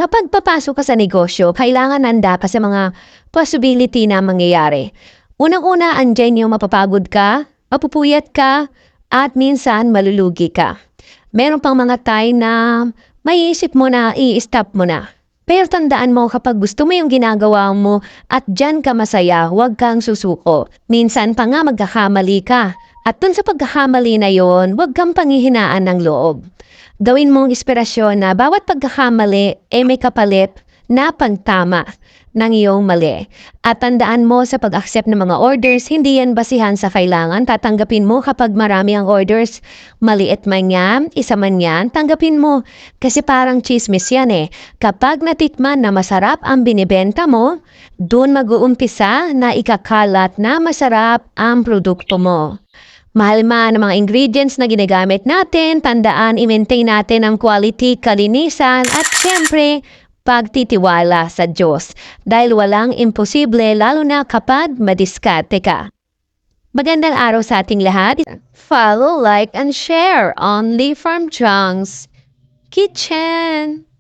Kapag papasok ka sa negosyo, kailangan handa ka sa mga possibility na mangyayari. Unang-una, andyan yung mapapagod ka, mapupuyat ka, at minsan malulugi ka. Meron pang mga time na maiisip mo na i-stop mo na. Pero tandaan mo kapag gusto mo yung ginagawa mo at dyan ka masaya, huwag kang susuko. Minsan pa nga magkakamali ka. At dun sa pagkakamali na yon, huwag kang panghihinaan ng loob. Gawin mong inspirasyon na bawat pagkakamali may kapalit na pagtama ng iyong mali. At tandaan mo sa pag-accept ng mga orders, hindi yan basihan sa kailangan. Tatanggapin mo kapag marami ang orders, maliit man yan, isa man yan, tanggapin mo. Kasi parang chismis yan eh. Kapag natikman na masarap ang binibenta mo, dun mag-uumpisa na ikakalat na masarap ang produkto mo. Mahal man ang mga ingredients na ginagamit natin, tandaan i-maintain natin ang quality, kalinisan at syempre, pagtitiwala sa Diyos. Dahil walang imposible lalo na kapag madiskarte ka. Magandang araw sa ating lahat. Follow, like, and share only from Chang's Kitchen.